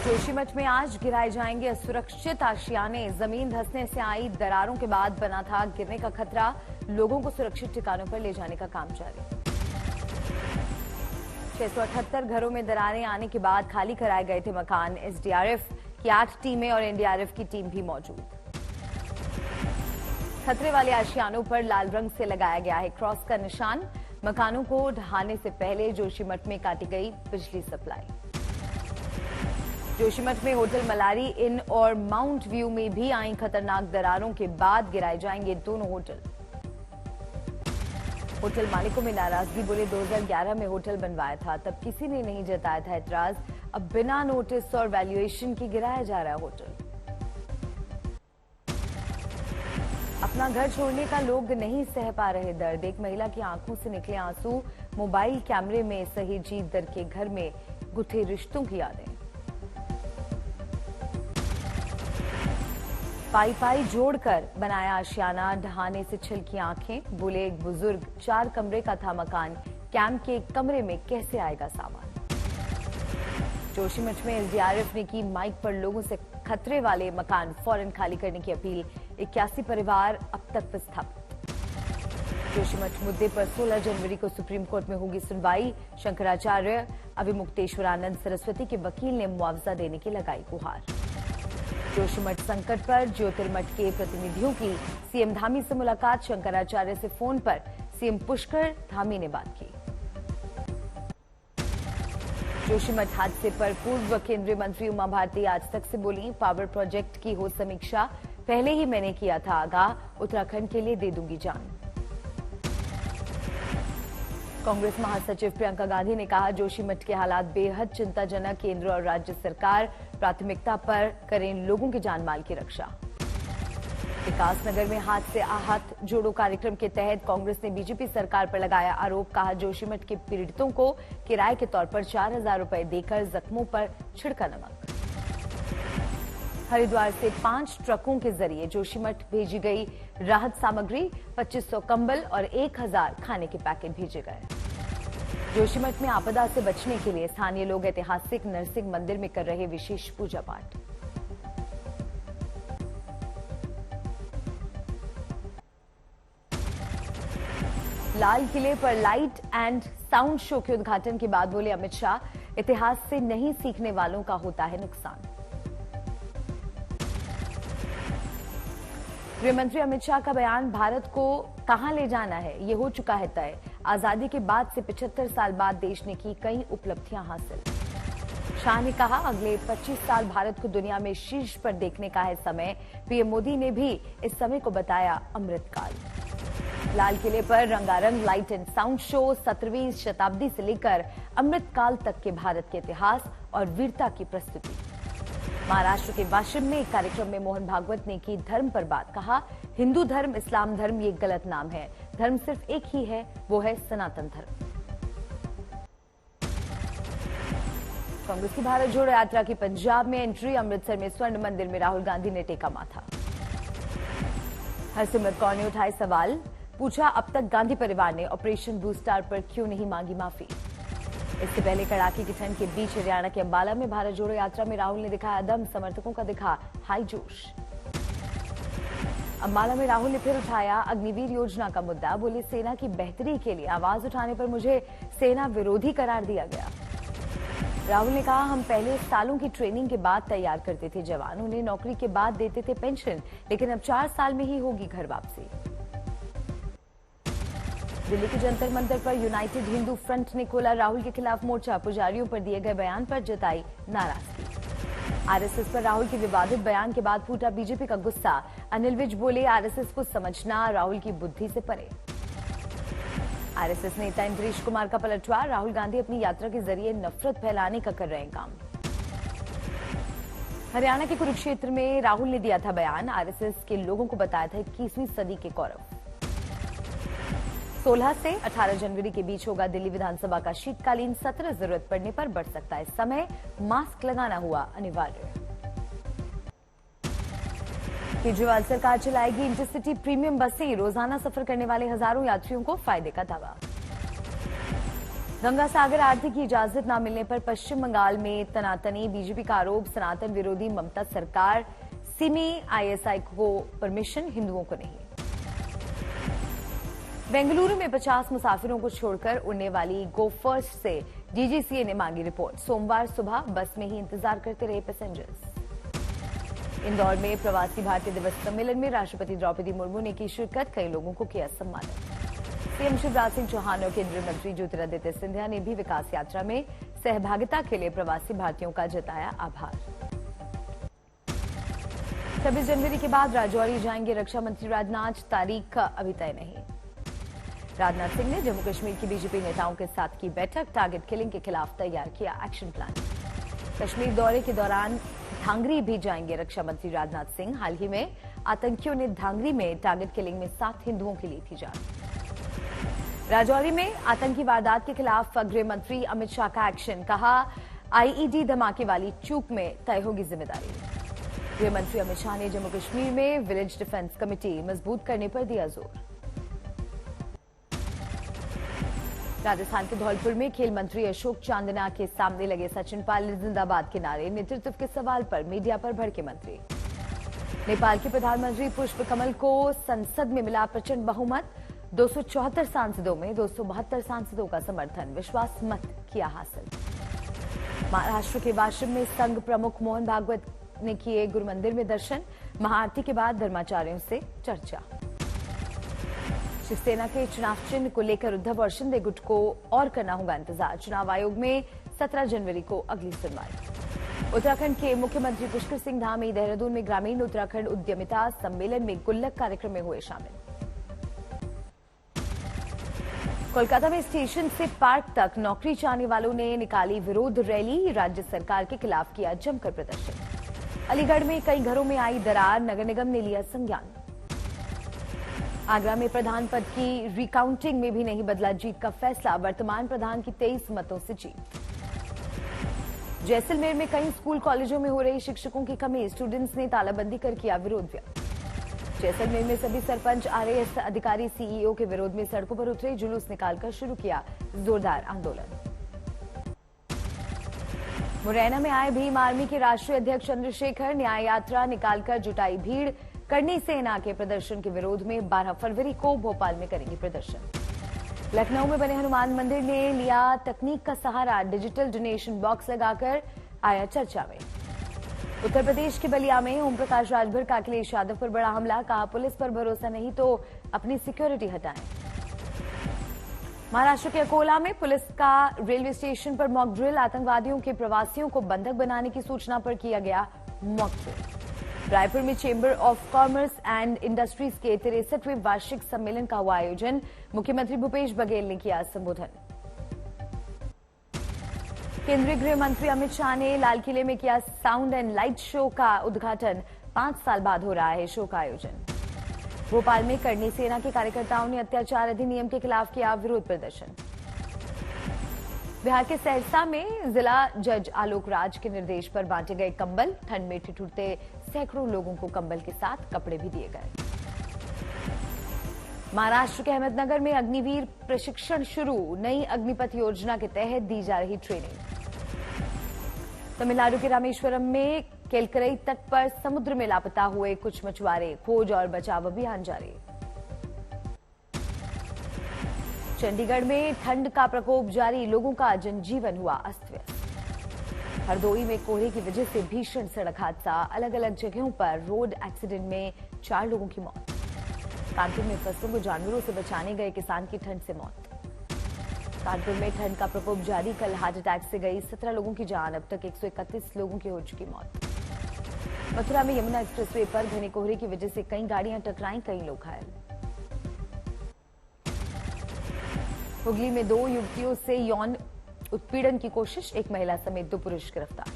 जोशीमठ में आज गिराए जाएंगे असुरक्षित आशियाने। जमीन धंसने से आई दरारों के बाद बना था गिरने का खतरा। लोगों को सुरक्षित ठिकानों पर ले जाने का काम जारी। 678 घरों में दरारें आने के बाद खाली कराए गए थे मकान। एसडीआरएफ की 8 टीमें और एनडीआरएफ की टीम भी मौजूद। खतरे वाले आशियानों पर लाल रंग से लगाया गया है क्रॉस का निशान। मकानों को ढहाने से पहले जोशीमठ में काटी गई बिजली सप्लाई। जोशीमठ में होटल मलारी इन और माउंट व्यू में भी आई खतरनाक दरारों के बाद गिराए जाएंगे दोनों होटल। होटल मालिकों में नाराजगी, बोले 2011 में होटल बनवाया था, तब किसी ने नहीं जताया था एतराज। अब बिना नोटिस और वैल्यूएशन के गिराया जा रहा है होटल। अपना घर छोड़ने का लोग नहीं सह पा रहे दर्द। एक महिला की आंखों से निकले आंसू। मोबाइल कैमरे में सही जीत दर के घर में गुथे रिश्तों की यादें। पाई पाई जोड़कर बनाया आशियाना, ढहाने से छलकी आंखें। बोले एक बुजुर्ग 4 कमरे का था मकान, कैंप के एक कमरे में कैसे आएगा सामान। जोशीमठ में एसडीआरएफ ने की माइक पर लोगों से खतरे वाले मकान फौरन खाली करने की अपील। 81 परिवार अब तक विस्थापित। जोशीमठ मुद्दे पर 16 जनवरी को सुप्रीम कोर्ट में होगी सुनवाई। शंकराचार्य अभिमुक्तेश्वरानंद सरस्वती के वकील ने मुआवजा देने की लगाई गुहार। जोशीमठ संकट पर ज्योतिर्मठ के प्रतिनिधियों की सीएम धामी से मुलाकात। शंकराचार्य से फोन पर सीएम पुष्कर धामी ने बात की। जोशीमठ हादसे पर पूर्व केंद्रीय मंत्री उमा भारती आज तक से बोली, पावर प्रोजेक्ट की हो समीक्षा, पहले ही मैंने किया था आगाह, उत्तराखंड के लिए दे दूंगी जान। कांग्रेस महासचिव प्रियंका गांधी ने कहा, जोशीमठ के हालात बेहद चिंताजनक, केंद्र और राज्य सरकार प्राथमिकता पर करें लोगों की जान माल की रक्षा। विकासनगर में हाथ से आहत जोड़ो कार्यक्रम के तहत कांग्रेस ने बीजेपी सरकार पर लगाया आरोप। कहा, जोशीमठ के पीड़ितों को किराए के तौर पर 4000 रुपए देकर जख्मों पर छिड़का नमक। हरिद्वार से 5 ट्रकों के जरिए जोशीमठ भेजी गई राहत सामग्री। 2500 कंबल और 1000 खाने के पैकेट भेजे गए। जोशीमठ में आपदा से बचने के लिए स्थानीय लोग ऐतिहासिक नरसिंह मंदिर में कर रहे विशेष पूजा पाठ। लाल किले पर लाइट एंड साउंड शो के उद्घाटन के बाद बोले अमित शाह, इतिहास से नहीं सीखने वालों का होता है नुकसान। गृहमंत्री अमित शाह का बयान, भारत को कहां ले जाना है ये हो चुका है तय। आजादी के बाद से 75 साल बाद देश ने की कई उपलब्धियां हासिल। शाह ने कहा, अगले 25 साल भारत को दुनिया में शीर्ष पर देखने का है समय। पीएम मोदी ने भी इस समय को बताया अमृतकाल। लाल किले पर रंगारंग लाइट एंड साउंड शो। 17वीं शताब्दी से लेकर अमृतकाल तक के भारत के इतिहास और वीरता की प्रस्तुति। महाराष्ट्र के वाशिम में एक कार्यक्रम में मोहन भागवत ने की धर्म पर बात। कहा, हिंदू धर्म, इस्लाम धर्म ये गलत नाम है, धर्म सिर्फ एक ही है, वो है सनातन धर्म। कांग्रेस की भारत जोड़ो यात्रा की पंजाब में एंट्री। अमृतसर में स्वर्ण मंदिर में राहुल गांधी ने टेका माथा। हरसिमरत कौर ने उठाए सवाल, पूछा, अब तक गांधी परिवार ने ऑपरेशन ब्लू स्टार पर क्यों नहीं मांगी माफी। इससे पहले कड़ाके की ठंड के बीच हरियाणा के अंबाला में भारत जोड़ो यात्रा में राहुल ने दिखाया दम, समर्थकों का दिखा हाई जोश। अंबाला में राहुल ने फिर उठाया अग्निवीर योजना का मुद्दा। बोले, सेना की बेहतरी के लिए आवाज उठाने पर मुझे सेना विरोधी करार दिया गया। राहुल ने कहा, हम पहले सालों की ट्रेनिंग के बाद तैयार करते थे जवान, उन्हें नौकरी के बाद देते थे पेंशन, लेकिन अब 4 साल में ही होगी घर वापसी। दिल्ली के जंतर मंतर पर यूनाइटेड हिंदू फ्रंट ने खोला राहुल के खिलाफ मोर्चा। पुजारियों पर दिए गए बयान पर जताई नाराजगी। आरएसएस पर राहुल के विवादित बयान के बाद फूटा बीजेपी का गुस्सा। अनिल विज बोले, आरएसएस को समझना राहुल की बुद्धि से परे। आरएसएस नेता इंद्रेश कुमार का पलटवार। राहुल गांधी अपनी यात्रा के जरिए नफरत फैलाने का कर रहे हैं काम। हरियाणा के कुरुक्षेत्र में राहुल ने दिया था बयान। आरएसएस के लोगों को बताया था 21वीं सदी के गौरव। 16 से 18 जनवरी के बीच होगा दिल्ली विधानसभा का शीतकालीन सत्र। जरूरत पड़ने पर बढ़ सकता है समय, मास्क लगाना हुआ अनिवार्य। केजरीवाल सरकार चलाएगी इंटरसिटी प्रीमियम बसें। रोजाना सफर करने वाले हजारों यात्रियों को फायदे का दावा। गंगा सागर आरती की इजाजत न मिलने पर पश्चिम बंगाल में तनातनी, बीजेपी का आरोप, सनातन विरोधी ममता सरकार, सिमी आईएसआई को परमिशन, हिंदुओं को नहीं। बेंगलुरु में 50 मुसाफिरों को छोड़कर उड़ने वाली गो फर्स्ट से डीजीसीए ने मांगी रिपोर्ट। सोमवार सुबह बस में ही इंतजार करते रहे पैसेंजर्स। इंदौर में प्रवासी भारतीय दिवस सम्मेलन में राष्ट्रपति द्रौपदी मुर्मू ने की शिरकत, कई लोगों को किया सम्मानित। सीएम शिवराज सिंह चौहान और केंद्रीय मंत्री ज्योतिरादित्य सिंधिया ने भी विकास यात्रा में सहभागिता के लिए प्रवासी भारतीयों का जताया आभार। 26 जनवरी के बाद राजौरी जाएंगे रक्षा मंत्री राजनाथ, तारीख का अभी तय नहीं। राजनाथ सिंह ने जम्मू कश्मीर की बीजेपी नेताओं के साथ की बैठक, टारगेट किलिंग के खिलाफ तैयार किया एक्शन प्लान। कश्मीर दौरे के दौरान धांगरी भी जाएंगे रक्षा मंत्री राजनाथ सिंह। हाल ही में आतंकियों ने धांगरी में टारगेट किलिंग में 7 हिंदुओं की ली थी जान। राजौरी में आतंकी वारदात के खिलाफ गृह मंत्री अमित शाह का एक्शन, कहा आईईडी धमाके वाली चूक में तय होगी जिम्मेदारी। गृह मंत्री अमित शाह ने जम्मू कश्मीर में विलेज डिफेंस कमेटी मजबूत करने पर दिया जोर। राजस्थान के धौलपुर में खेल मंत्री अशोक चांदना के सामने लगे सचिन पायलट जिंदाबाद के नारे, नेतृत्व के सवाल पर मीडिया पर भड़के मंत्री। नेपाल के प्रधानमंत्री पुष्प कमल को संसद में मिला प्रचंड बहुमत, 274 सांसदों में 272 सांसदों का समर्थन, विश्वास मत किया हासिल। महाराष्ट्र के वाशिम में संघ प्रमुख मोहन भागवत ने किए गुरु मंदिर में दर्शन, महाआरती के बाद धर्माचार्यों से चर्चा। शिवसेना के चुनाव चिन्ह को लेकर उद्धव और शिंदे गुट को और करना होगा इंतजार। चुनाव आयोग में 17 जनवरी को अगली सुनवाई। उत्तराखंड के मुख्यमंत्री पुष्कर सिंह धामी देहरादून में ग्रामीण उत्तराखंड उद्यमिता सम्मेलन में गुल्लक कार्यक्रम में हुए शामिल। कोलकाता में स्टेशन से पार्क तक नौकरी चाहने वालों ने निकाली विरोध रैली, राज्य सरकार के खिलाफ किया जमकर प्रदर्शन। अलीगढ़ में कई घरों में आई दरार, नगर निगम ने लिया संज्ञान। आगरा में प्रधान पद की रिकाउंटिंग में भी नहीं बदला जीत का फैसला, वर्तमान प्रधान की 23 मतों से जीत। जैसलमेर में कई स्कूल कॉलेजों में हो रही शिक्षकों की कमी, स्टूडेंट्स ने तालाबंदी कर किया विरोध व्यक्त। जैसलमेर में सभी सरपंच, आरएएस अधिकारी सीईओ के विरोध में सड़कों पर उतरे, जुलूस निकालकर शुरू किया जोरदार आंदोलन। मुरैना में आए भीम आर्मी के राष्ट्रीय अध्यक्ष चंद्रशेखर, न्याय यात्रा निकालकर जुटाई भीड़, करनी सेना के प्रदर्शन के विरोध में 12 फरवरी को भोपाल में करेंगे प्रदर्शन। लखनऊ में बने हनुमान मंदिर ने लिया तकनीक का सहारा, डिजिटल डोनेशन बॉक्स लगाकर आया चर्चा में। उत्तर प्रदेश के बलिया में ओम प्रकाश राजभर का अखिलेश यादव पर बड़ा हमला, कहा पुलिस पर भरोसा नहीं तो अपनी सिक्योरिटी हटाएं। महाराष्ट्र के अकोला में पुलिस का रेलवे स्टेशन पर मॉक ड्रिल, आतंकवादियों के प्रवासियों को बंधक बनाने की सूचना पर किया गया मॉक ड्रिल। रायपुर में chamber of commerce and industries के 63वें वार्षिक सम्मेलन का हुआ आयोजन, मुख्यमंत्री भूपेश बघेल ने किया संबोधन। केंद्रीय गृह मंत्री अमित शाह ने लाल किले में किया साउंड एंड लाइट शो का उद्घाटन, 5 साल बाद हो रहा है शो का आयोजन। भोपाल में करनी सेना के कार्यकर्ताओं ने अत्याचार अधिनियम के खिलाफ किया विरोध प्रदर्शन। बिहार के सहरसा में जिला जज आलोक राज के निर्देश पर बांटे गए कंबल, ठंड में ठिठुरते सैकड़ों लोगों को कंबल के साथ कपड़े भी दिए गए। महाराष्ट्र के अहमदनगर में अग्निवीर प्रशिक्षण शुरू, नई अग्निपथ योजना के तहत दी जा रही ट्रेनिंग। तमिलनाडु के रामेश्वरम में केलकरई तट पर समुद्र में लापता हुए कुछ मछुआरे, खोज और बचाव अभियान जारी। चंडीगढ़ में ठंड का प्रकोप जारी, लोगों का जनजीवन हुआ अस्त व्यस्त। हरदोई में कोहरे की वजह से भीषण सड़क हादसा, अलग अलग जगहों पर रोड एक्सीडेंट में 4 लोगों की मौत। कानपुर में फसलों को जानवरों से बचाने गए किसान की ठंड से मौत। कानपुर में ठंड का प्रकोप जारी, कल हार्ट अटैक से गई 17 लोगों की जान, अब तक 131 लोगों की हो चुकी मौत। मथुरा में यमुना एक्सप्रेसवे पर घने कोहरे की वजह से कई गाड़ियां टकराई, कई लोग घायल। हुगली में 2 युवतियों से यौन उत्पीड़न की कोशिश, एक महिला समेत 2 पुरुष गिरफ्तार।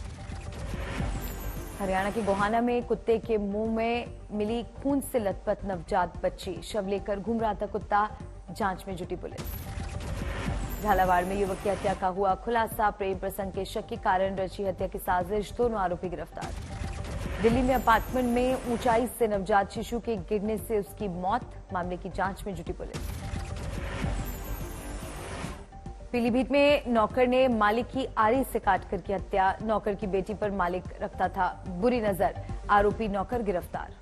हरियाणा के गोहाना में कुत्ते के मुंह में मिली खून से लथपथ नवजात बच्ची, शव लेकर घूम रहा था कुत्ता, जांच में जुटी पुलिस। झालावाड़ में युवक की हत्या का हुआ खुलासा, प्रेम प्रसंग के शक के कारण रची हत्या की साजिश, दोनों आरोपी गिरफ्तार। दिल्ली में अपार्टमेंट में ऊंचाई से नवजात शिशु के गिरने से उसकी मौत, मामले की जांच में जुटी पुलिस। पीलीभीत में नौकर ने मालिक की आरी से काटकर की हत्या। नौकर की बेटी पर मालिक रखता था बुरी नजर। आरोपी नौकर गिरफ्तार।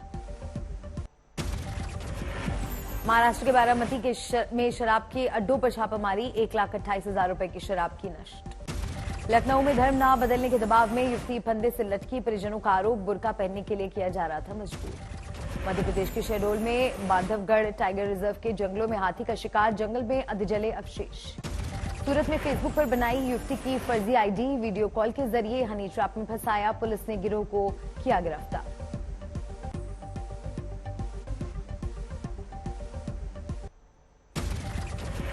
महाराष्ट्र के बारामती में शराब के अड्डों पर छापामारी। 1,28,000 रुपए की शराब की नष्ट। लखनऊ में धर्म ना बदलने के दबाव में युवती फंदे से लटकी। परिजनों का आरोप बुर्का पहनने के लिए किया जा रहा था मजबूर। मध्य प्रदेश के शहडोल में बांधवगढ़ टाइगर रिजर्व के जंगलों में हाथी का शिकार। जंगल में अधजले अवशेष। सूरत में फेसबुक पर बनाई युवती की फर्जी आईडी। वीडियो कॉल के जरिए हनी ट्रैप में फंसाया। पुलिस ने गिरोह को किया गिरफ्तार।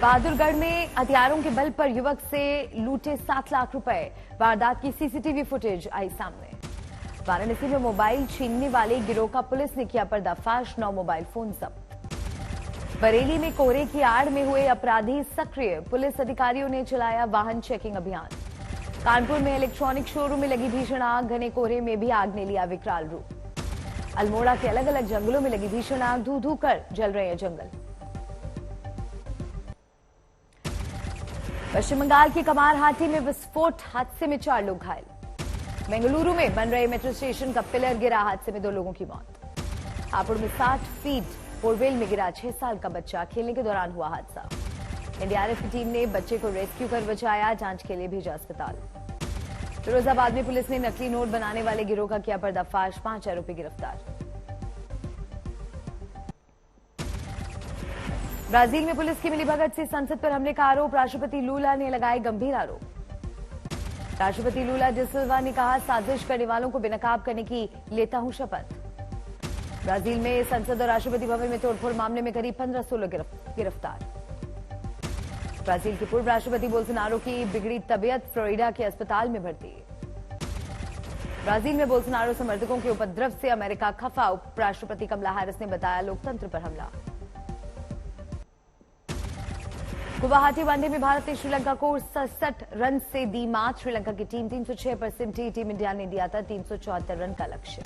बहादुरगढ़ में हथियारों के बल पर युवक से लूटे 7 लाख रुपए। वारदात की सीसीटीवी फुटेज आई सामने। वाराणसी में मोबाइल छीनने वाले गिरोह का पुलिस ने किया पर्दाफाश। 9 मोबाइल फोन जब्त। बरेली में कोहरे की आड़ में हुए अपराधी सक्रिय। पुलिस अधिकारियों ने चलाया वाहन चेकिंग अभियान। कानपुर में इलेक्ट्रॉनिक शोरूम में लगी भीषण आग। घने कोहरे में भी आग ने लिया विकराल रूप। अल्मोड़ा के अलग अलग जंगलों में लगी भीषण आग। धू धू कर जल रहे हैं जंगल। पश्चिम बंगाल की कमारहाटी में विस्फोट। हादसे में 4 लोग घायल। बेंगलुरु में बन रहे मेट्रो स्टेशन का पिलर गिरा। हादसे में 2 लोगों की मौत। हापुड़ में 60 फीट बोरवेल में गिरा 6 साल का बच्चा। खेलने के दौरान हुआ हादसा। एनडीआरएफ की टीम ने बच्चे को रेस्क्यू कर बचाया। जांच के लिए भेजा अस्पताल। फिरोजाबाद में पुलिस ने नकली नोट बनाने वाले गिरोह का किया पर्दाफाश। 5 आरोपी गिरफ्तार। ब्राजील में पुलिस की मिलीभगत से संसद पर हमले का आरोप। राष्ट्रपति लूला ने लगाए गंभीर आरोप। राष्ट्रपति लूला डी सिल्वा ने कहा, साजिश करने वालों को बेनकाब करने की लेता हूं शपथ। ब्राजील में संसद और राष्ट्रपति भवन में तोड़फोड़ मामले में करीब 1500 लोग गिरफ्तार। ब्राजील के पूर्व राष्ट्रपति बोल्सोनारो की बिगड़ी तबीयत। फ्लोरिडा के अस्पताल में भर्ती। ब्राजील में बोल्सोनारो समर्थकों के उपद्रव से अमेरिका खफा। उपराष्ट्रपति कमला हैरिस ने बताया लोकतंत्र पर हमला। गुवाहाटी वनडे में भारत ने श्रीलंका को 67 रन से दी मात। श्रीलंका की टीम 306 पर सिमटी। टीम इंडिया ने दिया था 374 रन का लक्ष्य।